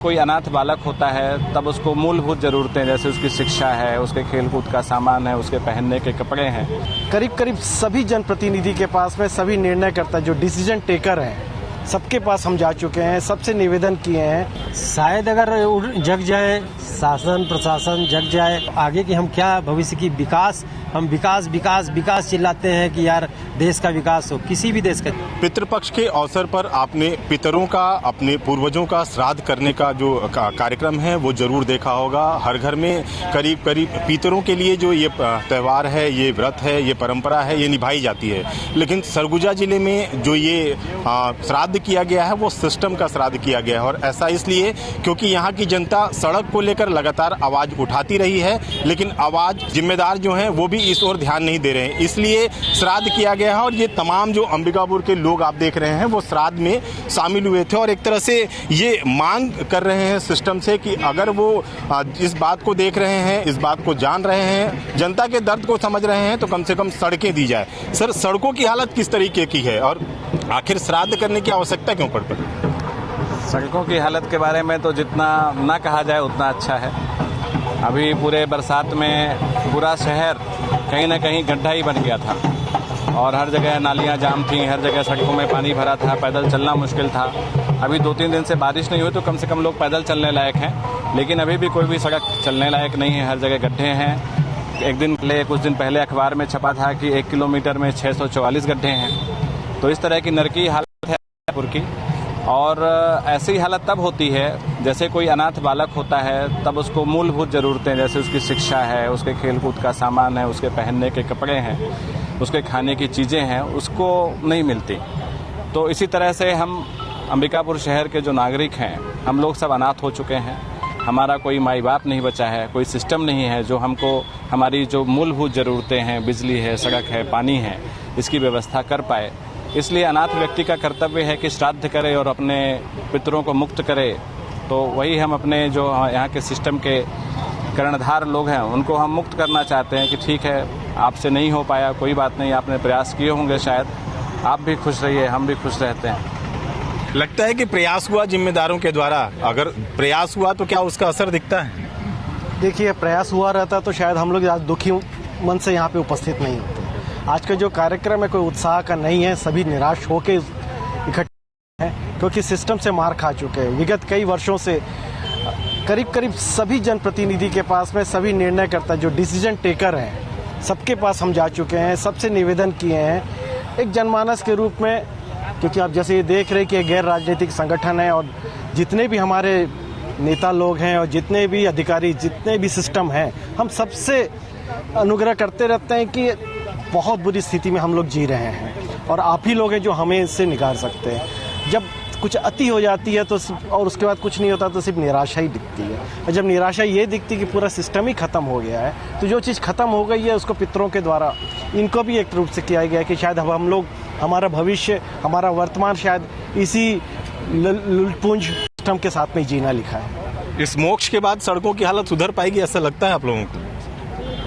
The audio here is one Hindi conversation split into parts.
कोई अनाथ बालक होता है तब उसको मूलभूत ज़रूरतें जैसे उसकी शिक्षा है, उसके खेलकूद का सामान है, उसके पहनने के कपड़े हैं। करीब करीब सभी जनप्रतिनिधि के पास में सभी निर्णयकर्ता जो डिसीजन टेकर हैं सबके पास हम जा चुके हैं, सबसे निवेदन किए हैं। शायद अगर जग जाए शासन प्रशासन जग जाए, आगे की हम क्या भविष्य की विकास, हम विकास विकास विकास चिल्लाते हैं कि यार देश का विकास हो, किसी भी देश का। पितृपक्ष के अवसर पर आपने पितरों का, अपने पूर्वजों का श्राद्ध करने का जो कार्यक्रम है वो जरूर देखा होगा। हर घर में करीब करीब पितरों के लिए जो ये त्यौहार है, ये व्रत है, ये परंपरा है, ये निभाई जाती है। लेकिन सरगुजा जिले में जो ये श्राद्ध किया गया है वो सिस्टम का श्राद्ध किया गया है, और ऐसा इसलिए क्योंकि यहाँ की जनता सड़क को लेकर लगातार आवाज उठाती रही है, लेकिन आवाज जिम्मेदार जो हैं वो भी इस ओर ध्यान नहीं दे रहे हैं, इसलिए श्राद्ध किया गया है। और ये तमाम जो अंबिकापुर के लोग आप देख रहे हैं वो श्राद्ध में शामिल हुए थे और एक तरह से ये मांग कर रहे हैं सिस्टम से कि अगर वो इस बात को देख रहे हैं, इस बात को जान रहे हैं, जनता के दर्द को समझ रहे हैं, तो कम से कम सड़कें दी जाए। सर, सड़कों की हालत किस तरीके की है और आखिर श्राद्ध करने की आवश्यकता क्यों पड़ पड़ी? सड़कों की हालत के बारे में तो जितना ना कहा जाए उतना अच्छा है। अभी पूरे बरसात में पूरा शहर कहीं ना कहीं गड्ढा ही बन गया था और हर जगह नालियां जाम थीं, हर जगह सड़कों में पानी भरा था, पैदल चलना मुश्किल था। अभी 2-3 दिन से बारिश नहीं हुई तो कम से कम लोग पैदल चलने लायक हैं, लेकिन अभी भी कोई भी सड़क चलने लायक नहीं है, हर जगह गड्ढे हैं। कुछ दिन पहले अखबार में छपा था कि 1 किलोमीटर में 644 गड्ढे हैं। तो इस तरह की नरकी हालत है पुर की। और ऐसी हालत तब होती है जैसे कोई अनाथ बालक होता है तब उसको मूलभूत ज़रूरतें जैसे उसकी शिक्षा है, उसके खेलकूद का सामान है, उसके पहनने के कपड़े हैं, उसके खाने की चीज़ें हैं, उसको नहीं मिलती। तो इसी तरह से हम अंबिकापुर शहर के जो नागरिक हैं हम लोग सब अनाथ हो चुके हैं। हमारा कोई माई बाप नहीं बचा है, कोई सिस्टम नहीं है जो हमको हमारी जो मूलभूत ज़रूरतें हैं, बिजली है, सड़क है, पानी है, इसकी व्यवस्था कर पाए। इसलिए अनाथ व्यक्ति का कर्तव्य है कि श्राद्ध करे और अपने पितरों को मुक्त करे। तो वही हम अपने जो यहाँ के सिस्टम के कर्णधार लोग हैं उनको हम मुक्त करना चाहते हैं कि ठीक है, आपसे नहीं हो पाया, कोई बात नहीं, आपने प्रयास किए होंगे, शायद आप भी खुश रहिए, हम भी खुश रहते हैं। लगता है कि प्रयास हुआ जिम्मेदारों के द्वारा, अगर प्रयास हुआ तो क्या उसका असर दिखता है? देखिए, प्रयास हुआ रहता तो शायद हम लोग आज दुखी मन से यहाँ पे उपस्थित नहीं होते। आज का जो कार्यक्रम है कोई उत्साह का नहीं है, सभी निराश होकर इकट्ठे हैं क्योंकि सिस्टम से मार खा चुके हैं। विगत कई वर्षों से करीब करीब सभी जनप्रतिनिधि के पास में सभी निर्णयकर्ता जो डिसीजन टेकर हैं सबके पास हम जा चुके हैं, सबसे निवेदन किए हैं एक जनमानस के रूप में। क्योंकि आप जैसे ये देख रहे हैं कि गैर राजनीतिक संगठन है और जितने भी हमारे नेता लोग हैं और जितने भी अधिकारी, जितने भी सिस्टम हैं, हम सबसे अनुग्रह करते रहते हैं कि बहुत बुरी स्थिति में हम लोग जी रहे हैं और आप ही लोग हैं जो हमें इससे निकाल सकते हैं। जब कुछ अति हो जाती है तो और उसके बाद कुछ नहीं होता तो सिर्फ निराशा ही दिखती है, और जब निराशा ये दिखती कि पूरा सिस्टम ही खत्म हो गया है तो जो चीज़ खत्म हो गई है उसको पितरों के द्वारा इनको भी एक रूप से किया गया कि शायद अब हम लोग, हमारा भविष्य, हमारा वर्तमान शायद इसी लुटपुंज सिस्टम के साथ में जीना लिखा है। इस मोक्ष के बाद सड़कों की हालत सुधर पाएगी, ऐसा लगता है आप लोगों को?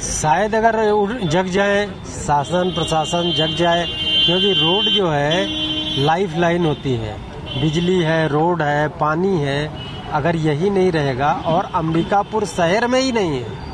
शायद अगर जग जाए शासन प्रशासन जग जाए, क्योंकि रोड जो है लाइफ लाइन होती है, बिजली है, रोड है, पानी है। अगर यही नहीं रहेगा, और अंबिकापुर शहर में ही नहीं है,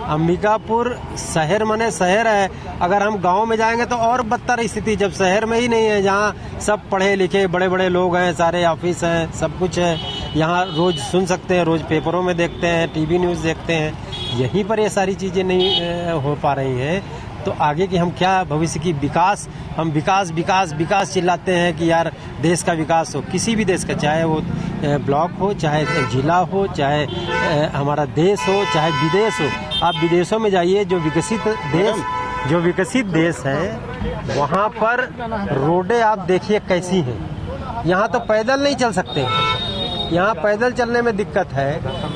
अंबिकापुर शहर माने शहर है, अगर हम गांव में जाएंगे तो और बदतर स्थिति, जब शहर में ही नहीं है जहां सब पढ़े लिखे बड़े बड़े लोग हैं, सारे ऑफिस हैं, सब कुछ है, यहाँ रोज सुन सकते हैं, रोज पेपरों में देखते हैं, टीवी न्यूज़ देखते हैं, यहीं पर ये सारी चीज़ें नहीं हो पा रही हैं। तो आगे की हम क्या भविष्य की विकास, हम विकास विकास विकास चिल्लाते हैं कि यार देश का विकास हो, किसी भी देश का, चाहे वो ब्लॉक हो, चाहे जिला हो, चाहे हमारा देश हो, चाहे विदेश हो। आप विदेशों में जाइए, जो विकसित देश है वहाँ पर रोडें आप देखिए कैसी हैं। यहाँ तो पैदल नहीं चल सकते हैं, यहाँ पैदल चलने में दिक्कत है।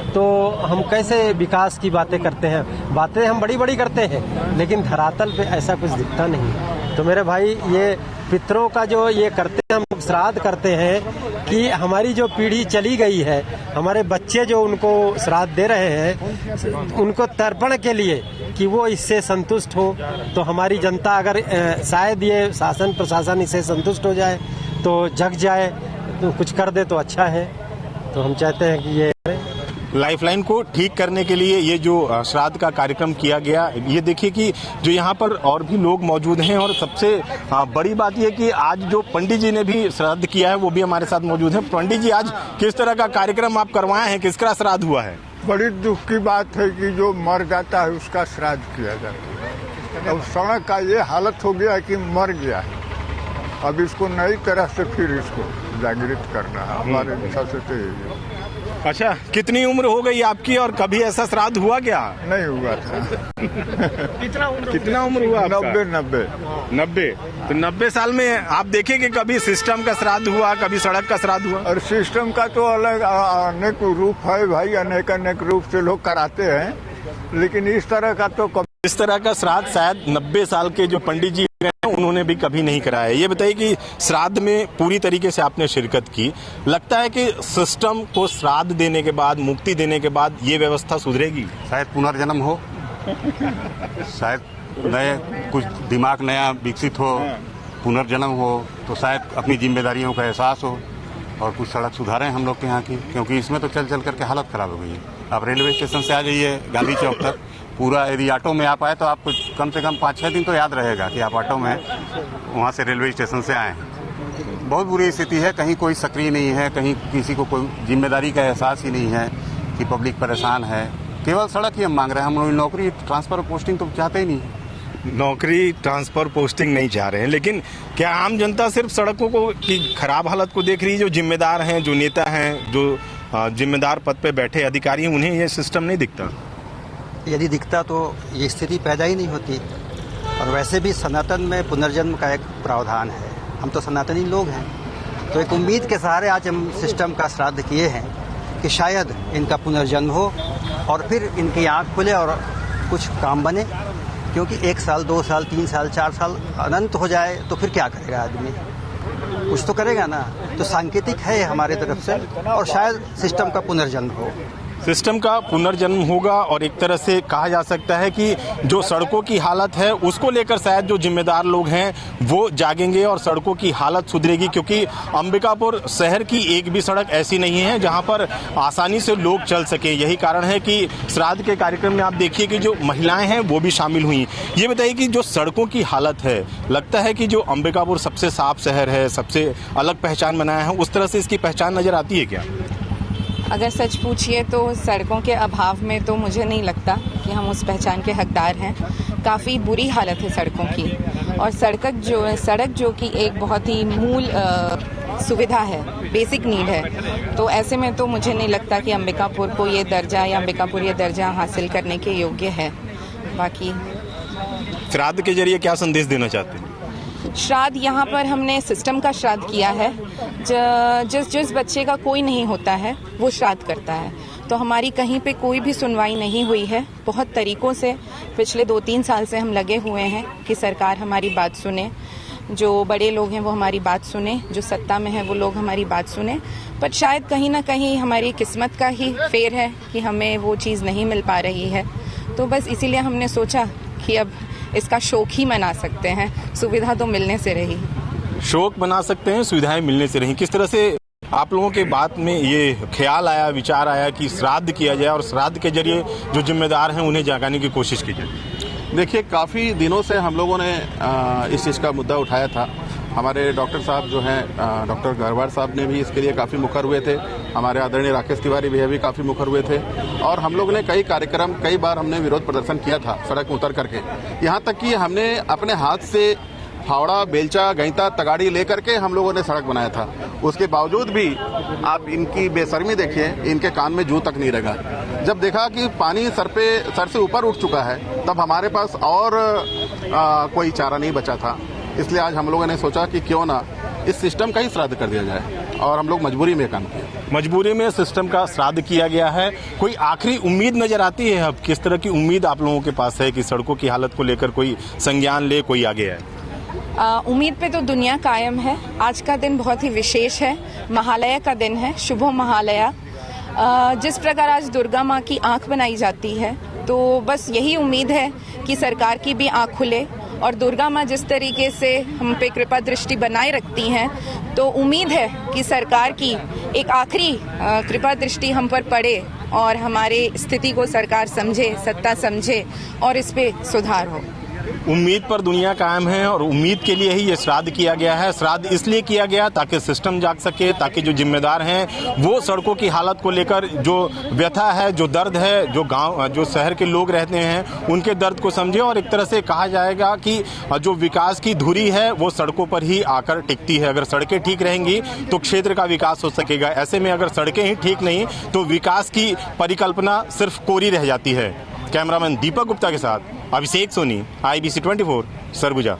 तो हम कैसे विकास की बातें करते हैं? बातें हम बड़ी बड़ी करते हैं लेकिन धरातल पे ऐसा कुछ दिखता नहीं। तो मेरे भाई, ये पितरों का जो ये करते हैं, हम लोग श्राद्ध करते हैं कि हमारी जो पीढ़ी चली गई है, हमारे बच्चे जो उनको श्राद्ध दे रहे हैं, उनको तर्पण के लिए कि वो इससे संतुष्ट हो। तो हमारी जनता अगर शायद ये शासन प्रशासन इससे संतुष्ट हो जाए, तो जग जाए, तो कुछ कर दे तो अच्छा है। तो हम चाहते हैं कि ये लाइफलाइन को ठीक करने के लिए ये जो श्राद्ध का कार्यक्रम किया गया, ये देखिए कि जो यहाँ पर और भी लोग मौजूद हैं और सबसे बड़ी बात ये कि आज जो पंडित जी ने भी श्राद्ध किया है वो भी हमारे साथ मौजूद है। पंडित जी, आज किस तरह का कार्यक्रम आप करवाए हैं, किसका श्राद्ध हुआ है? बड़ी दुख की बात है कि जो मर जाता है उसका श्राद्ध किया जाता है। अब सड़क का ये हालत हो गया है कि मर गया है, अब इसको नई तरह से फिर इसको जागृत करना है, हमारे इच्छा से तो यही है। अच्छा, कितनी उम्र हो गई आपकी और कभी ऐसा श्राद्ध हुआ क्या? नहीं हुआ था। कितना उम्र हुआ आपका? 90। तो 90 साल में आप देखें कि कभी सिस्टम का श्राद्ध हुआ, कभी सड़क का श्राद्ध हुआ? और सिस्टम का तो अलग अनेक रूप है भाई, अनेक रूप से लोग कराते हैं, लेकिन इस तरह का तो इस तरह का श्राद्ध शायद 90 साल के जो पंडित जी हैं उन्होंने भी कभी नहीं कराया। ये बताइए कि श्राद्ध में पूरी तरीके से आपने शिरकत की, लगता है कि सिस्टम को श्राद्ध देने के बाद, मुक्ति देने के बाद ये व्यवस्था सुधरेगी? शायद पुनर्जन्म हो, शायद नए कुछ दिमाग नया विकसित हो, पुनर्जन्म हो, तो शायद अपनी जिम्मेदारियों का एहसास हो और कुछ सड़क सुधारें हम लोग के यहाँ की, क्योंकि इसमें तो चल चल करके हालत खराब हो गई है। आप रेलवे स्टेशन से आ जाइए गांधी चौक तक, पूरा यदि ऑटो में आप आए तो आपको कम से कम 5-6 दिन तो याद रहेगा कि आप ऑटो में वहाँ से रेलवे स्टेशन से आए हैं। बहुत बुरी स्थिति है, कहीं कोई सक्रिय नहीं है, कहीं किसी को कोई जिम्मेदारी का एहसास ही नहीं है कि पब्लिक परेशान है। केवल सड़क ही हम मांग रहे हैं, हम लोग नौकरी ट्रांसफर पोस्टिंग तो चाहते ही नहीं। नौकरी ट्रांसफर पोस्टिंग नहीं चाह रहे हैं, लेकिन क्या आम जनता सिर्फ सड़कों को की खराब हालत को देख रही है? जो जिम्मेदार हैं, जो नेता हैं, जो जिम्मेदार पद पे बैठे अधिकारी हैं, उन्हें ये सिस्टम नहीं दिखता? यदि दिखता तो ये स्थिति पैदा ही नहीं होती। और वैसे भी सनातन में पुनर्जन्म का एक प्रावधान है, हम तो सनातनी लोग हैं, तो एक उम्मीद के सहारे आज हम सिस्टम का श्राद्ध किए हैं कि शायद इनका पुनर्जन्म हो और फिर इनकी आँख खुले और कुछ काम बने। क्योंकि 1 साल, 2 साल, 3 साल, 4 साल अनंत हो जाए तो फिर क्या करेगा आदमी? कुछ तो करेगा ना। तो सांकेतिक है हमारे तरफ से, और शायद सिस्टम का पुनर्जन्म हो। सिस्टम का पुनर्जन्म होगा और एक तरह से कहा जा सकता है कि जो सड़कों की हालत है उसको लेकर शायद जो जिम्मेदार लोग हैं वो जागेंगे और सड़कों की हालत सुधरेगी। क्योंकि अंबिकापुर शहर की एक भी सड़क ऐसी नहीं है जहां पर आसानी से लोग चल सके। यही कारण है कि श्राद्ध के कार्यक्रम में आप देखिए कि जो महिलाएं हैं वो भी शामिल हुई। ये बताइए कि जो सड़कों की हालत है, लगता है कि जो अंबिकापुर सबसे साफ शहर है, सबसे अलग पहचान बनाया है, उस तरह से इसकी पहचान नजर आती है क्या? अगर सच पूछिए तो सड़कों के अभाव में तो मुझे नहीं लगता कि हम उस पहचान के हकदार हैं। काफ़ी बुरी हालत है सड़कों की, और सड़क जो कि एक बहुत ही मूल सुविधा है, बेसिक नीड है, तो ऐसे में तो मुझे नहीं लगता कि अंबिकापुर को ये दर्जा या अंबिकापुर ये दर्जा हासिल करने के योग्य है। बाकी श्राद्ध के जरिए क्या संदेश देना चाहते हैं? श्राद्ध यहाँ पर हमने सिस्टम का श्राद्ध किया है। जिस बच्चे का कोई नहीं होता है वो श्राद्ध करता है। तो हमारी कहीं पे कोई भी सुनवाई नहीं हुई है। बहुत तरीकों से पिछले 2-3 साल से हम लगे हुए हैं कि सरकार हमारी बात सुने, जो बड़े लोग हैं वो हमारी बात सुने, जो सत्ता में है वो लोग हमारी बात सुने। पर शायद कहीं ना कहीं हमारी किस्मत का ही फेर है कि हमें वो चीज़ नहीं मिल पा रही है। तो बस इसीलिए हमने सोचा कि अब इसका शौक ही मना सकते हैं, सुविधा तो मिलने से रही। शौक बना सकते हैं, सुविधाएं मिलने से रही। किस तरह से आप लोगों के बात में ये ख्याल आया, विचार आया कि श्राद्ध किया जाए और श्राद्ध के जरिए जो जिम्मेदार हैं उन्हें जगाने की कोशिश की जाए? देखिए, काफ़ी दिनों से हम लोगों ने इस चीज़ का मुद्दा उठाया था। हमारे डॉक्टर साहब जो हैं, डॉक्टर गरवार साहब ने भी इसके लिए काफ़ी मुखर हुए थे। हमारे आदरणीय राकेश तिवारी भैया भी काफ़ी मुखर हुए थे, और हम लोगों ने कई बार हमने विरोध प्रदर्शन किया था सड़क में उतर करके। यहाँ तक कि हमने अपने हाथ से फावड़ा, बेलचा, गईता, तगाड़ी लेकर के हम लोगों ने सड़क बनाया था। उसके बावजूद भी आप इनकी बेशर्मी देखिए, इनके कान में जू तक नहीं लगा। जब देखा कि पानी सर से ऊपर उठ चुका है, तब हमारे पास और कोई चारा नहीं बचा था। इसलिए आज हम लोगों ने सोचा कि क्यों ना इस सिस्टम का ही श्राद्ध कर दिया जाए, और हम लोग मजबूरी में काम किया। मजबूरी में सिस्टम का श्राद्ध किया गया है। कोई आखिरी उम्मीद नजर आती है? अब किस तरह की उम्मीद आप लोगों के पास है कि सड़कों की हालत को लेकर कोई संज्ञान ले, कोई आगे आए? उम्मीद पे तो दुनिया कायम है। आज का दिन बहुत ही विशेष है, महालया का दिन है, शुभो महालया। जिस प्रकार आज दुर्गा माँ की आंख बनाई जाती है, तो बस यही उम्मीद है कि सरकार की भी आंख खुले और दुर्गा माँ जिस तरीके से हम पे कृपा दृष्टि बनाए रखती हैं, तो उम्मीद है कि सरकार की एक आखिरी कृपा दृष्टि हम पर पड़े और हमारे स्थिति को सरकार समझे, सत्ता समझे और इस पे सुधार हो। उम्मीद पर दुनिया कायम है और उम्मीद के लिए ही ये श्राद्ध किया गया है। श्राद्ध इसलिए किया गया ताकि सिस्टम जाग सके, ताकि जो जिम्मेदार हैं वो सड़कों की हालत को लेकर जो व्यथा है, जो दर्द है, जो गांव, जो शहर के लोग रहते हैं उनके दर्द को समझे। और एक तरह से कहा जाएगा कि जो विकास की धुरी है वो सड़कों पर ही आकर टिकती है। अगर सड़कें ठीक रहेंगी तो क्षेत्र का विकास हो सकेगा। ऐसे में अगर सड़कें ही ठीक नहीं तो विकास की परिकल्पना सिर्फ कोरी रह जाती है। कैमरामैन दीपक गुप्ता के साथ अभिषेक सोनी, IBC 24, सरगुजा।